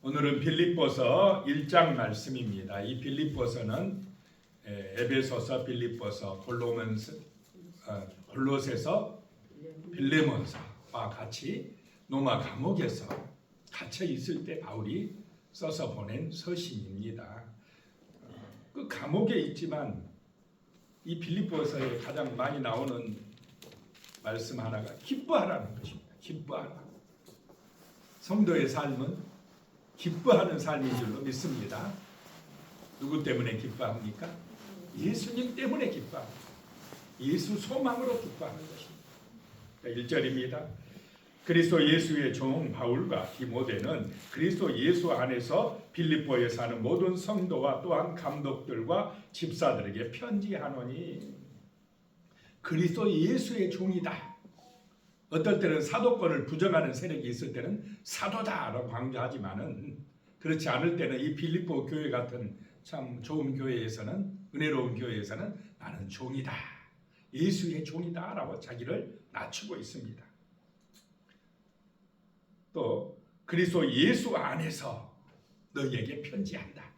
오늘은 빌립보서 1장 말씀입니다. 이 빌립보서는 에베소서, 빌립보서, 골로새서, 빌레몬서와 같이 로마 감옥에서 갇혀 있을 때 바울이 써서 보낸 서신입니다. 그 감옥에 있지만 이 빌립보서에 가장 많이 나오는 말씀 하나가 기뻐하라는 것입니다. 기뻐하라. 성도의 삶은 기뻐하는 삶인 줄로 믿습니다. 누구 때문에 기뻐합니까? 예수님 때문에 기뻐합니다. 예수 소망으로 기뻐하는 것입니다. 1절입니다. 그리스도 예수의 종 바울과 디모데는 그리스도 예수 안에서 빌립보에 사는 모든 성도와 또한 감독들과 집사들에게 편지하노니. 그리스도 예수의 종이다. 어떨 때는 사도권을 부정하는 세력이 있을 때는 사도다라고 강조하지만은 그렇지 않을 때는 이 빌립보 교회 같은 참 좋은 교회에서는, 은혜로운 교회에서는 나는 종이다, 예수의 종이다라고 자기를 낮추고 있습니다. 또 그리스도 예수 안에서 너희에게 편지한다.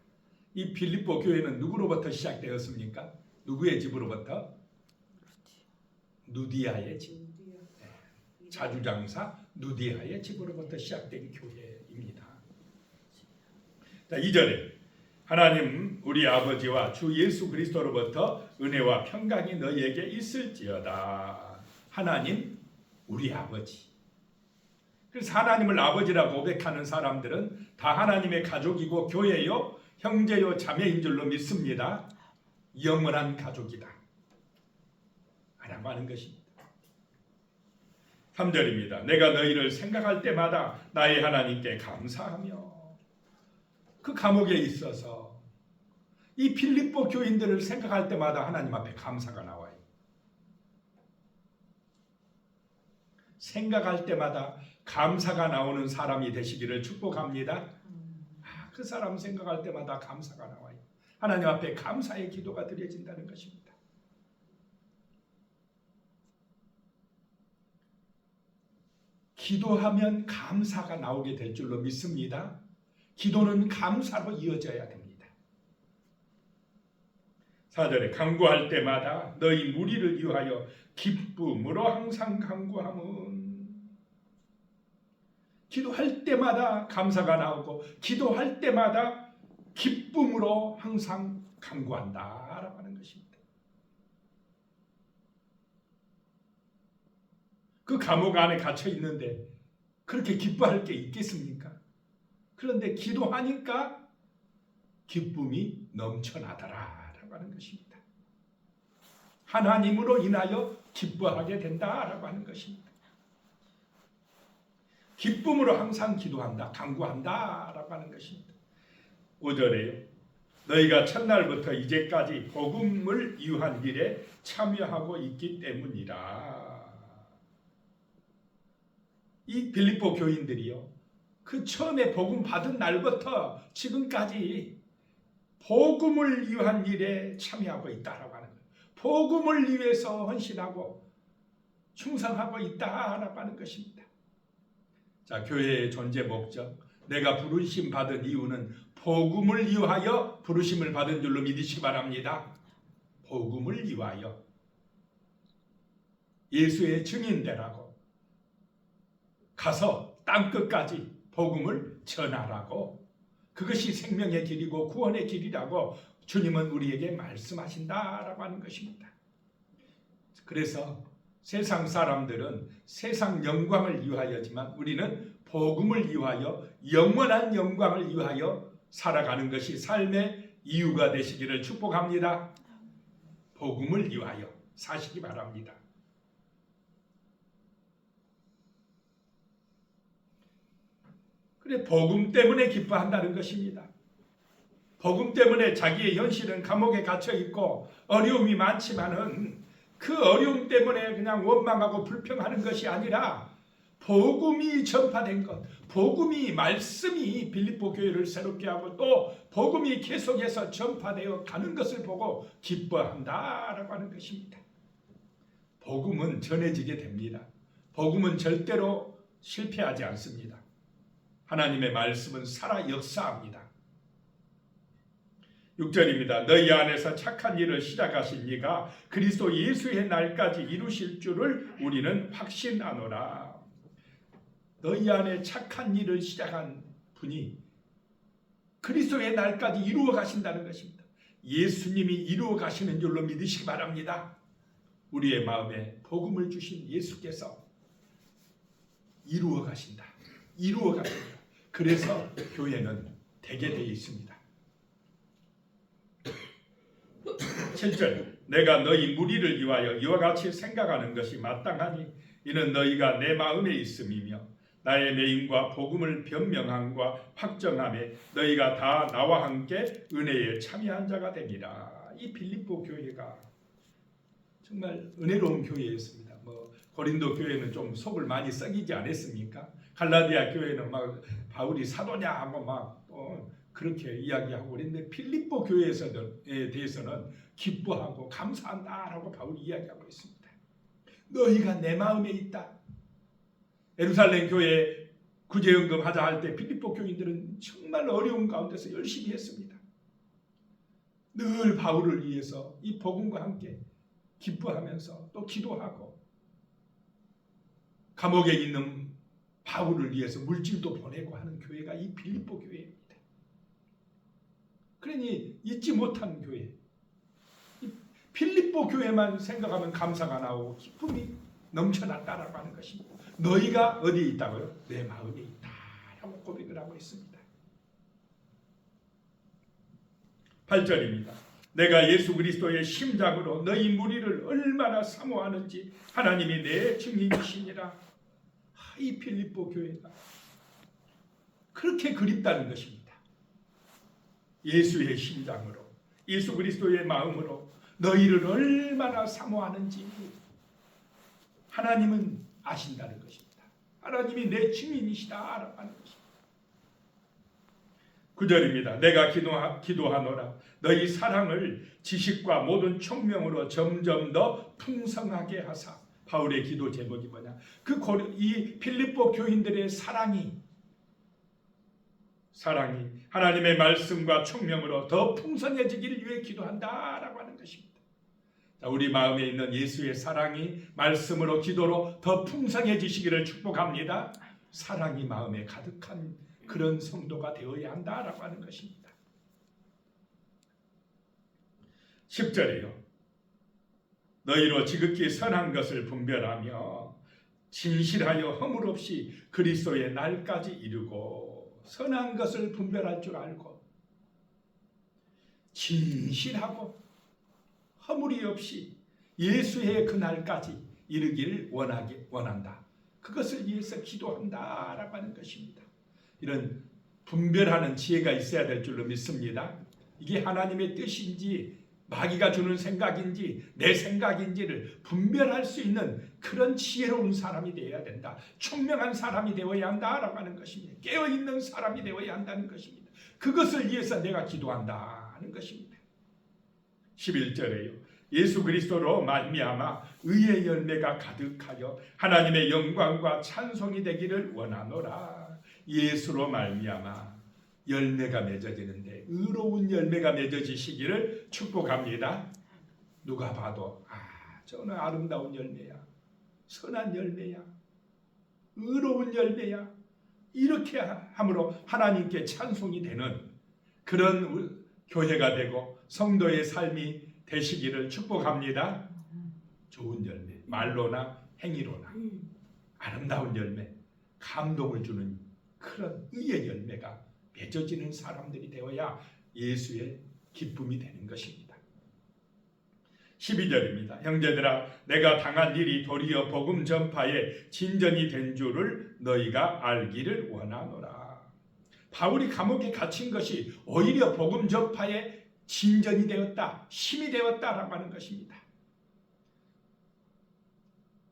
이 빌립보 교회는 누구로부터 시작되었습니까? 누구의 집으로부터? 누디아의 집. 자주장사 누디아의 집으로부터 시작된 교회입니다. 자, 2절에 하나님 우리 아버지와 주 예수 그리스도로부터 은혜와 평강이 너희에게 있을지어다. 하나님 우리 아버지. 그래서 하나님을 아버지라 고백하는 사람들은 다 하나님의 가족이고 교회요, 형제요, 자매인 줄로 믿습니다. 영원한 가족이다 라고 하는 것입니다. 3절입니다. 내가 너희를 생각할 때마다 나의 하나님께 감사하며. 그 감옥에 있어서 이 빌립보 교인들을 생각할 때마다 하나님 앞에 감사가 나와요. 생각할 때마다 감사가 나오는 사람이 되시기를 축복합니다. 그 사람 생각할 때마다 감사가 나와요. 하나님 앞에 감사의 기도가 드려진다는 것입니다. 기도하면 감사가 나오게 될 줄로 믿습니다. 기도는 감사로 이어져야 됩니다. 4절에 간구할 때마다 너희 무리를 위하여 기쁨으로 항상 간구함은. 기도할 때마다 감사가 나오고 기도할 때마다 기쁨으로 항상 간구한다라고 하는 것입니다. 그 감옥 안에 갇혀 있는데 그렇게 기뻐할 게 있겠습니까? 그런데 기도하니까 기쁨이 넘쳐나더라라고 하는 것입니다. 하나님으로 인하여 기뻐하게 된다라고 하는 것입니다. 기쁨으로 항상 기도한다, 간구한다라고 하는 것입니다. 5절에 너희가 첫날부터 이제까지 복음을 위한 일에 참여하고 있기 때문이라. 이 빌립보 교인들이요, 그 처음에 복음 받은 날부터 지금까지 복음을 위한 일에 참여하고 있다라고 하는 거예요. 복음을 위해서 헌신하고 충성하고 있다라고 하는 것입니다. 자, 교회의 존재 목적, 내가 부르심 받은 이유는 복음을 위하여 부르심을 받은 줄로 믿으시기 바랍니다. 복음을 위하여 예수의 증인되라고 가서 땅끝까지 복음을 전하라고, 그것이 생명의 길이고 구원의 길이라고 주님은 우리에게 말씀하신다라고 하는 것입니다. 그래서 세상 사람들은 세상 영광을 위하여지만 우리는 복음을 위하여 영원한 영광을 위하여 살아가는 것이 삶의 이유가 되시기를 축복합니다. 복음을 위하여 사시기 바랍니다. 그래, 복음 때문에 기뻐한다는 것입니다. 복음 때문에 자기의 현실은 감옥에 갇혀 있고 어려움이 많지만은 그 어려움 때문에 그냥 원망하고 불평하는 것이 아니라 복음이 전파된 것, 복음이, 말씀이 빌립보 교회를 새롭게 하고 또 복음이 계속해서 전파되어 가는 것을 보고 기뻐한다라고 하는 것입니다. 복음은 전해지게 됩니다. 복음은 절대로 실패하지 않습니다. 하나님의 말씀은 살아 역사합니다. 6절입니다. 너희 안에서 착한 일을 시작하신 이가 그리스도 예수의 날까지 이루실 줄을 우리는 확신하노라. 너희 안에 착한 일을 시작한 분이 그리스도의 날까지 이루어 가신다는 것입니다. 예수님이 이루어 가시는 줄로 믿으시기 바랍니다. 우리의 마음에 복음을 주신 예수께서 이루어 가신다. 이루어 가신다. 그래서 교회는 되게 되어 있습니다. 7절 내가 너희 무리를 위하여 이와 같이 생각하는 것이 마땅하니 이는 너희가 내 마음에 있음이며 나의 메임과 복음을 변명함과 확정함에 너희가 다 나와 함께 은혜에 참여한 자가 되니라. 이 빌립보 교회가 정말 은혜로운 교회였습니다. 고린도 교회는 좀 속을 많이 썩이지 않았습니까? 갈라디아 교회는 막 바울이 사도냐 하고 막 그렇게 이야기하고 그랬는데 필립보 교회에 대해서는 기뻐하고 감사한다라고 바울이 이야기하고 있습니다. 너희가 내 마음에 있다. 예루살렘 교회 구제연금 하자 할 때 필립보 교인들은 정말 어려운 가운데서 열심히 했습니다. 늘 바울을 위해서 이 복음과 함께 기뻐하면서 또 기도하고 감옥에 있는 바울을 위해서 물질도 보내고 하는 교회가 이 빌립보 교회입니다. 그러니 잊지 못한 교회, 이 빌립보 교회만 생각하면 감사가 나오고 기쁨이 넘쳐났다라고 하는 것입니다. 너희가 어디에 있다고요? 내 마음에 있다라고 고백을 하고 있습니다. 8절입니다. 내가 예수 그리스도의 심장으로 너희 무리를 얼마나 사모하는지 하나님이 내 증인이시니라. 이 필립보 교회가 그렇게 그립다는 것입니다. 예수의 심장으로, 예수 그리스도의 마음으로 너희를 얼마나 사모하는지 하나님은 아신다는 것입니다. 하나님이 내 증인이시다라고 하는 것입니다. 9절입니다. 내가 기도하노라. 너희 사랑을 지식과 모든 총명으로 점점 더 풍성하게 하사. 바울의 기도 제목이 뭐냐? 이 필립보 교인들의 사랑이 하나님의 말씀과 총명으로 더 풍성해지기를 위해 기도한다라고 하는 것입니다. 자, 우리 마음에 있는 예수의 사랑이 말씀으로 기도로 더 풍성해지시기를 축복합니다. 사랑이 마음에 가득한 그런 성도가 되어야 한다라고 하는 것입니다. 10절에요. 너희로 지극히 선한 것을 분별하며 진실하여 허물 없이 그리스도의 날까지 이루고 선한 것을 분별할 줄 알고 진실하고 허물이 없이 예수의 그 날까지 이르기를 원한다. 그것을 위해서 기도한다라고 하는 것입니다. 이런 분별하는 지혜가 있어야 될 줄로 믿습니다. 이게 하나님의 뜻인지 마귀가 주는 생각인지 내 생각인지를 분별할 수 있는 그런 지혜로운 사람이 되어야 된다. 총명한 사람이 되어야 한다라고 하는 것입니다. 깨어있는 사람이 되어야 한다는 것입니다. 그것을 위해서 내가 기도한다 하는 것입니다. 11절에요. 예수 그리스도로 말미암아 의의 열매가 가득하여 하나님의 영광과 찬송이 되기를 원하노라. 예수로 말미암아 열매가 맺어지는데 의로운 열매가 맺어지시기를 축복합니다. 누가 봐도 저는 아름다운 열매야, 선한 열매야, 의로운 열매야, 이렇게 함으로 하나님께 찬송이 되는 그런 교회가 되고 성도의 삶이 되시기를 축복합니다. 좋은 열매, 말로나 행위로나 아름다운 열매, 감동을 주는 그런 의의 열매가 맺어지는 사람들이 되어야 예수의 기쁨이 되는 것입니다. 12절입니다. 형제들아, 내가 당한 일이 도리어 복음 전파에 진전이 된 줄을 너희가 알기를 원하노라. 바울이 감옥에 갇힌 것이 오히려 복음 전파에 진전이 되었다, 힘이 되었다라고 하는 것입니다.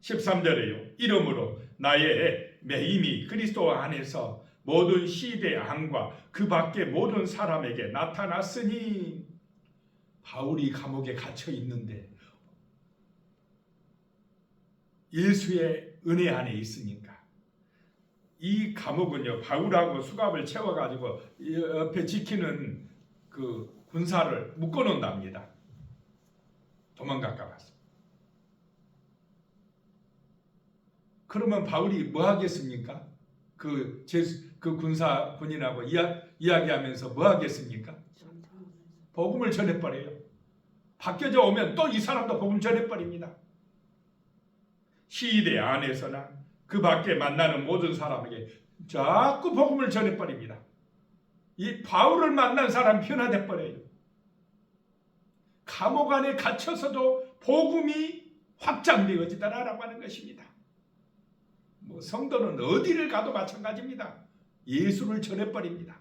13절에요. 이러므로 나의 매임이 그리스도 안에서 모든 시대 안과 그 밖의 모든 사람에게 나타났으니, 바울이 감옥에 갇혀 있는데 예수의 은혜 안에 있으니까 이 감옥은요, 바울하고 수갑을 채워가지고 옆에 지키는 그 군사를 묶어놓는답니다. 도망갈까 봐서. 그러면 바울이 뭐 하겠습니까? 그 군사군인하고 이야기하면서 뭐 하겠습니까? 복음을 전해버려요. 바뀌어져 오면 또 이 사람도 복음 전해버립니다. 시위대 안에서나 그 밖에 만나는 모든 사람에게 자꾸 복음을 전해버립니다. 이 바울을 만난 사람 변화돼 버려요. 감옥 안에 갇혀서도 복음이 확장되어지더라라고 하는 것입니다. 뭐 성도는 어디를 가도 마찬가지입니다. 예수를 전해버립니다.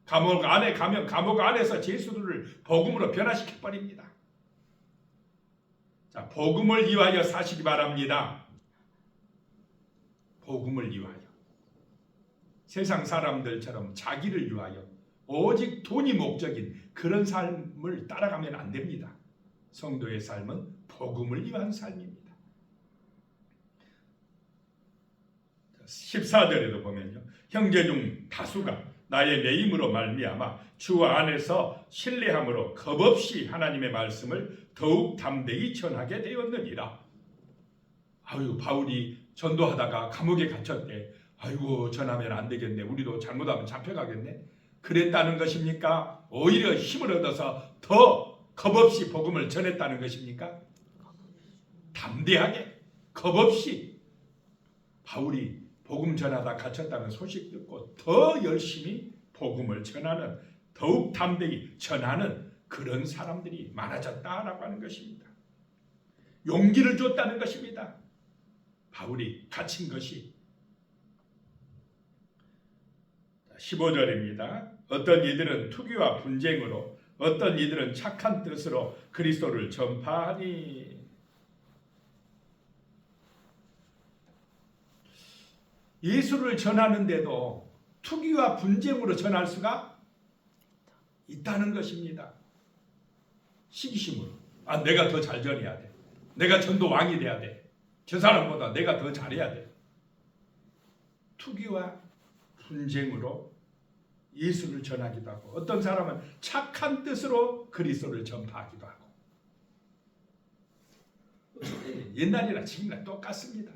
감옥 안에 가면 감옥 안에서 예수를 복음으로 변화시켜버립니다. 자, 복음을 위하여 사시기 바랍니다. 복음을 위하여. 세상 사람들처럼 자기를 위하여 오직 돈이 목적인 그런 삶을 따라가면 안 됩니다. 성도의 삶은 복음을 위한 삶입니다. 14절에도 보면요, 형제 중 다수가 나의 매임으로 말미암아 주 안에서 신뢰함으로 겁없이 하나님의 말씀을 더욱 담대히 전하게 되었느니라. 아유, 바울이 전도하다가 감옥에 갇혔대. 아이고, 전하면 안 되겠네. 우리도 잘못하면 잡혀가겠네. 그랬다는 것입니까? 오히려 힘을 얻어서 더 겁없이 복음을 전했다는 것입니까? 담대하게, 겁없이. 바울이 복음 전하다 갇혔다는 소식 듣고 더 열심히 복음을 전하는, 더욱 담대히 전하는 그런 사람들이 많아졌다라고 하는 것입니다. 용기를 줬다는 것입니다. 바울이 갇힌 것이. 15절입니다. 어떤 이들은 투기와 분쟁으로, 어떤 이들은 착한 뜻으로 그리스도를 전파하니. 예수를 전하는데도 투기와 분쟁으로 전할 수가 있다는 것입니다. 시기심으로. 아, 내가 더 잘 전해야 돼. 내가 전도 왕이 돼야 돼. 저 사람보다 내가 더 잘해야 돼. 투기와 분쟁으로 예수를 전하기도 하고, 어떤 사람은 착한 뜻으로 그리스도를 전파하기도 하고. 옛날이나 지금이나 똑같습니다.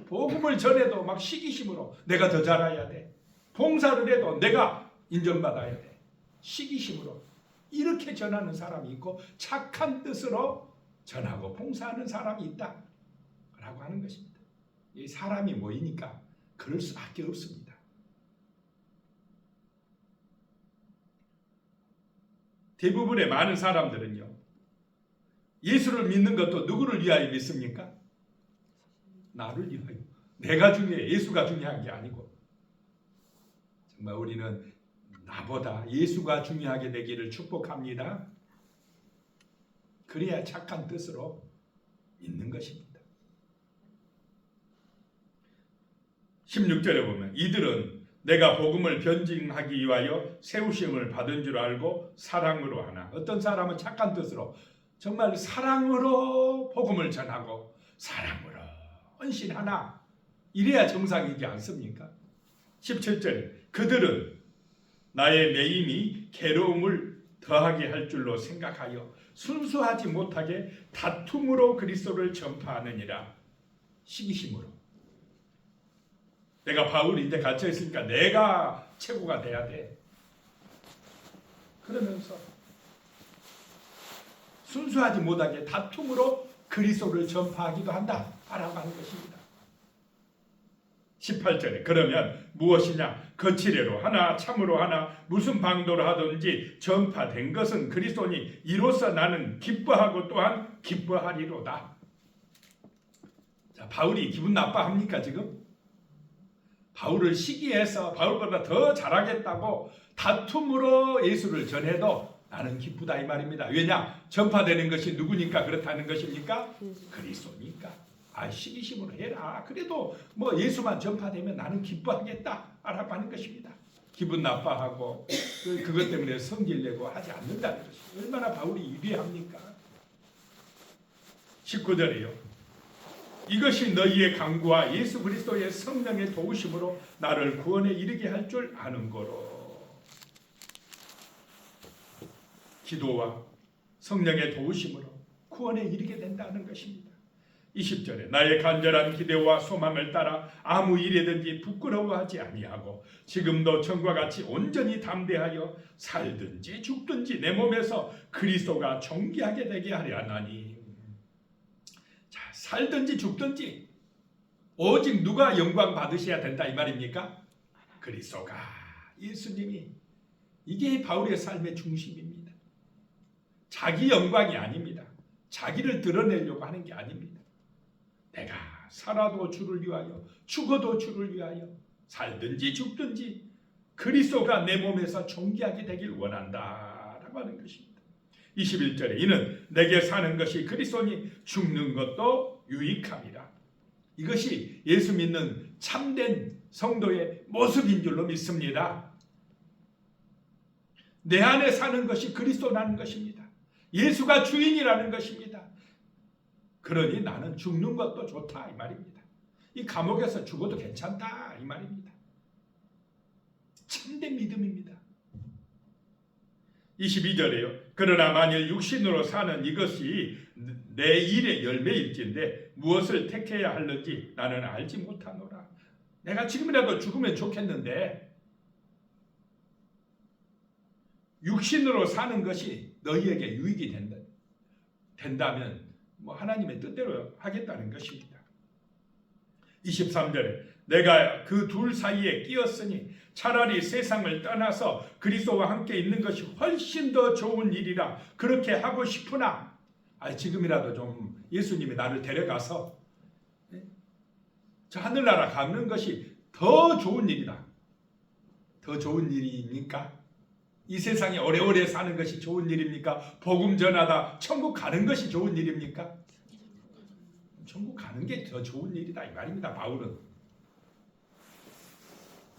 복음을 전해도 막 시기심으로 내가 더 잘해야 돼. 봉사를 해도 내가 인정받아야 돼. 시기심으로 이렇게 전하는 사람이 있고, 착한 뜻으로 전하고 봉사하는 사람이 있다 라고 하는 것입니다. 이 사람이 모이니까 그럴 수밖에 없습니다. 대부분의 많은 사람들은요, 예수를 믿는 것도 누구를 위하여 믿습니까? 나를 위하여. 내가 중요해. 예수가 중요한 게 아니고. 정말 우리는 나보다 예수가 중요하게 되기를 축복합니다. 그래야 착한 뜻으로 믿는 것입니다. 16절에 보면 이들은 내가 복음을 변증하기 위하여 세우심을 받은 줄 알고 사랑으로 하나. 어떤 사람은 착한 뜻으로, 정말 사랑으로 복음을 전하고 사랑으로 헌신하나. 이래야 정상이지 않습니까? 17절에 그들은 나의 매임이 괴로움을 더하게 할 줄로 생각하여 순수하지 못하게 다툼으로 그리스도를 전파하느니라. 시기심으로. 내가 바울이 이제 갇혀있으니까 내가 최고가 돼야 돼. 그러면서 순수하지 못하게 다툼으로 그리스도를 전파하기도 한다 라고 하는 것입니다. 18절에 그러면 무엇이냐? 거칠애로 하나 참으로 하나 무슨 방도로 하든지 전파된 것은 그리스도니 이로써 나는 기뻐하고 또한 기뻐하리로다. 자, 바울이 기분 나빠합니까 지금? 바울을 시기해서 바울보다 더 잘하겠다고 다툼으로 예수를 전해도 나는 기쁘다 이 말입니다. 왜냐? 전파되는 것이 누구니까 그렇다는 것입니까? 그리스도니까. 아, 시기심으로 해라. 그래도 뭐 예수만 전파되면 나는 기뻐하겠다 라고 하는 것입니다. 기분 나빠하고 그것 때문에 성질내고 하지 않는다는 것입니다. 얼마나 바울이 위대합니까? 19절이요. 이것이 너희의 강구와 예수 그리스도의 성령의 도우심으로 나를 구원에 이르게 할 줄 아는 거로. 기도와 성령의 도우심으로 구원에 이르게 된다는 것입니다. 20절에 나의 간절한 기대와 소망을 따라 아무 일에든지 부끄러워하지 아니하고 지금도 전과 같이 온전히 담대하여 살든지 죽든지 내 몸에서 그리스도가 존귀하게 되게 하려 하나니. 자, 살든지 죽든지 오직 누가 영광 받으셔야 된다 이 말입니까? 그리스도가, 예수님이. 이게 바울의 삶의 중심입니다. 자기 영광이 아닙니다. 자기를 드러내려고 하는 게 아닙니다. 내가 살아도 주를 위하여, 죽어도 주를 위하여, 살든지 죽든지 그리스도가 내 몸에서 존귀하게 되길 원한다라고 하는 것입니다. 21절에 이는 내게 사는 것이 그리스도니 죽는 것도 유익함이라. 이것이 예수 믿는 참된 성도의 모습인 줄로 믿습니다. 내 안에 사는 것이 그리스도라는 것입니다. 예수가 주인이라는 것입니다. 그러니 나는 죽는 것도 좋다 이 말입니다. 이 감옥에서 죽어도 괜찮다 이 말입니다. 참된 믿음입니다. 22절에요. 그러나 만일 육신으로 사는 이것이 내 일의 열매일진데 무엇을 택해야 할는지 나는 알지 못하노라. 내가 지금이라도 죽으면 좋겠는데 육신으로 사는 것이 너희에게 유익이 된다면 하나님의 뜻대로 하겠다는 것입니다. 23절에 내가 그 둘 사이에 끼었으니 차라리 세상을 떠나서 그리스도와 함께 있는 것이 훨씬 더 좋은 일이라 그렇게 하고 싶으나 지금이라도 좀 예수님이 나를 데려가서 저 하늘나라 가는 것이 더 좋은 일이다. 더 좋은 일입니까? 이 세상에 오래오래 사는 것이 좋은 일입니까? 복음 전하다 천국 가는 것이 좋은 일입니까? 천국 가는 게 더 좋은 일이다 이 말입니다. 바울은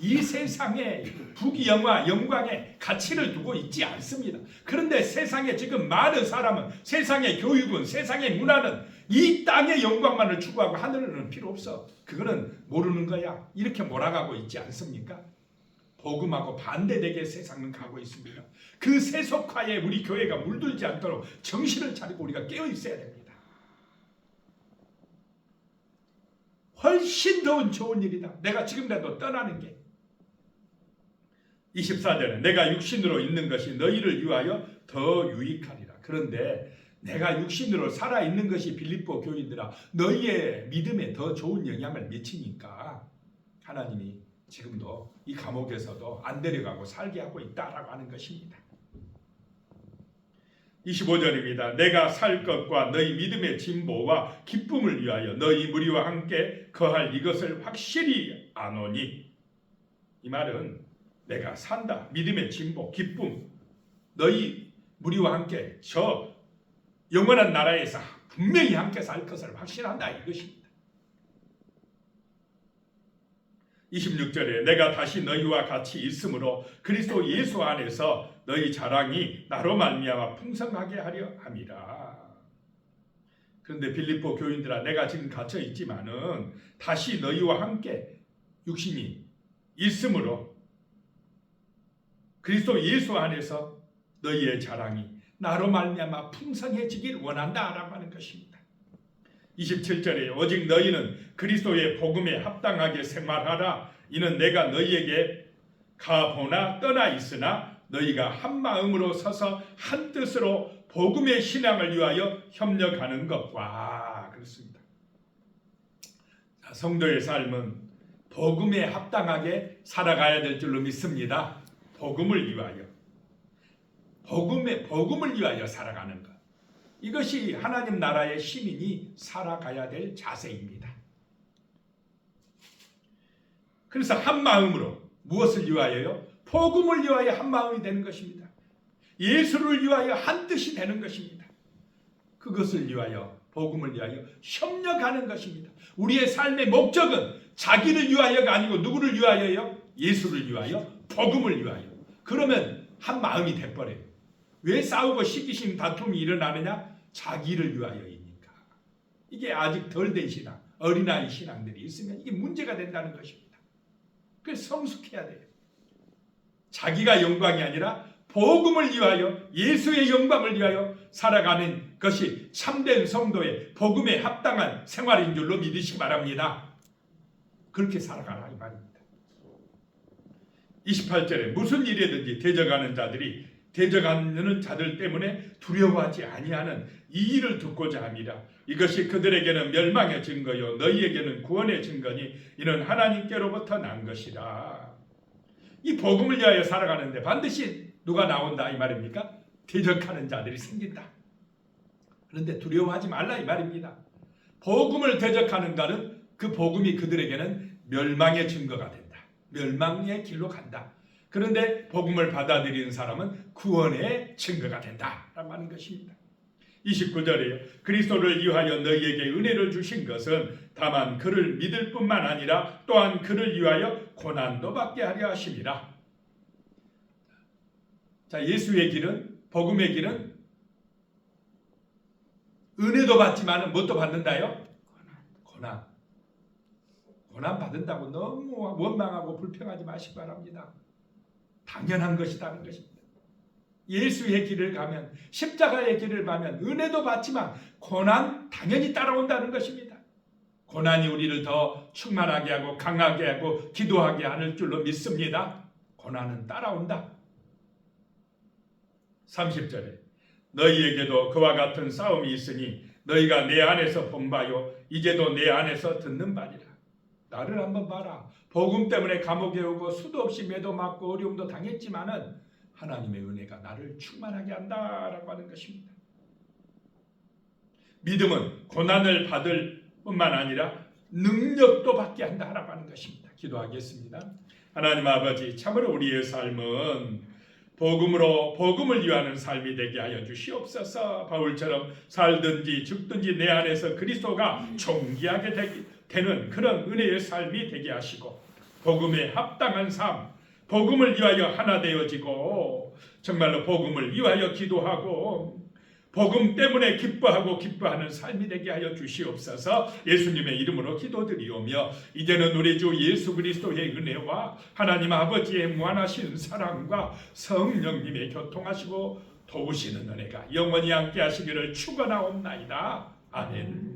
이 세상에 부귀영화 영광에 가치를 두고 있지 않습니다. 그런데 세상에 지금 많은 사람은, 세상의 교육은, 세상의 문화는 이 땅의 영광만을 추구하고 하늘은 필요 없어, 그거는 모르는 거야, 이렇게 몰아가고 있지 않습니까? 복음하고 반대되게 세상은 가고 있습니다. 그 세속화에 우리 교회가 물들지 않도록 정신을 차리고 우리가 깨어 있어야 됩니다. 훨씬 더 좋은 일이다. 내가 지금이라도 떠나는 게. 24절에 내가 육신으로 있는 것이 너희를 위하여 더 유익하리라. 그런데 내가 육신으로 살아있는 것이 빌립보 교인들아 너희의 믿음에 더 좋은 영향을 미치니까 하나님이 지금도 이 감옥에서도 안 데려가고 살게 하고 있다라고 하는 것입니다. 25절입니다. 내가 살 것과 너희 믿음의 진보와 기쁨을 위하여 너희 무리와 함께 거할 이것을 확실히 아노니. 이 말은 내가 산다, 믿음의 진보, 기쁨, 너희 무리와 함께 저 영원한 나라에서 분명히 함께 살 것을 확신한다 이것입니다. 26절에 내가 다시 너희와 같이 있으므로 그리스도 예수 안에서 너희 자랑이 나로 말미암아 풍성하게 하려 함이라. 그런데 빌립보 교인들아 내가 지금 갇혀 있지만은 다시 너희와 함께 육신이 있으므로 그리스도 예수 안에서 너희의 자랑이 나로 말미암아 풍성해지길 원한다라고 하는 것입니다. 27절에 오직 너희는 그리스도의 복음에 합당하게 생활하라. 이는 내가 너희에게 가보나 떠나 있으나 너희가 한 마음으로 서서 한 뜻으로 복음의 신앙을 위하여 협력하는 것과 그렇습니다. 성도의 삶은 복음에 합당하게 살아가야 될 줄로 믿습니다. 복음을 위하여, 복음을 위하여 살아가는 것. 이것이 하나님 나라의 시민이 살아가야 될 자세입니다. 그래서 한 마음으로 무엇을 위하여요? 복음을 위하여 한 마음이 되는 것입니다. 예수를 위하여 한 뜻이 되는 것입니다. 그것을 위하여, 복음을 위하여 협력하는 것입니다. 우리의 삶의 목적은 자기를 위하여가 아니고 누구를 위하여요? 예수를 위하여, 복음을 위하여. 그러면 한 마음이 돼버려요. 왜 싸우고 시기심 다툼이 일어나느냐? 자기를 위하여이니까. 이게 아직 덜 되시나 어린아이 신앙들이 있으면 이게 문제가 된다는 것입니다. 그래서 성숙해야 돼요. 자기가 영광이 아니라 복음을 위하여, 예수의 영광을 위하여 살아가는 것이 참된 성도의 복음에 합당한 생활인 줄로 믿으시기 바랍니다. 그렇게 살아가라 이 말입니다. 28절에 무슨 일이든지 대적하는 자들 때문에 두려워하지 아니하는 이 일을 듣고자 함이라. 이것이 그들에게는 멸망의 증거요 너희에게는 구원의 증거니 이는 하나님께로부터 난 것이라. 이 복음을 위하여 살아가는데 반드시 누가 나온다 이 말입니까? 대적하는 자들이 생긴다. 그런데 두려워하지 말라 이 말입니다. 복음을 대적하는 자는 그 복음이 그들에게는 멸망의 증거가 된다. 멸망의 길로 간다. 그런데 복음을 받아들이는 사람은 구원의 증거가 된다라고 하는 것입니다. 29절에요. 그리스도를 위하여 너희에게 은혜를 주신 것은 다만 그를 믿을 뿐만 아니라 또한 그를 위하여 고난도 받게 하려 하심이라. 자, 예수의 길은, 복음의 길은 은혜도 받지만 뭣도 받는다요? 고난 받는다고 너무 원망하고 불평하지 마시기 바랍니다. 당연한 것이라는 것입니다. 예수의 길을 가면, 십자가의 길을 가면 은혜도 받지만 고난 당연히 따라온다는 것입니다. 고난이 우리를 더 충만하게 하고 강하게 하고 기도하게 하는 줄로 믿습니다. 고난은 따라온다. 30절에 너희에게도 그와 같은 싸움이 있으니 너희가 내 안에서 본 바요 이제도 내 안에서 듣는 바니라. 나를 한번 봐라. 복음 때문에 감옥에 오고 수도 없이 매도 맞고 어려움도 당했지만은 하나님의 은혜가 나를 충만하게 한다라고 하는 것입니다. 믿음은 고난을 받을 뿐만 아니라 능력도 받게 한다라고 하는 것입니다. 기도하겠습니다. 하나님 아버지, 참으로 우리의 삶은 복음을 위하는 삶이 되게 하여 주시옵소서. 바울처럼 살든지 죽든지 내 안에서 그리스도가 존귀하게 되는 그런 은혜의 삶이 되게 하시고 복음에 합당한 삶, 복음을 위하여 하나 되어지고 정말로 복음을 위하여 기도하고 복음 때문에 기뻐하는 삶이 되게 하여 주시옵소서. 예수님의 이름으로 기도드리오며 이제는 우리 주 예수 그리스도의 은혜와 하나님 아버지의 무한하신 사랑과 성령님의 교통하시고 도우시는 은혜가 영원히 함께 하시기를 축원하옵나이다. 아멘.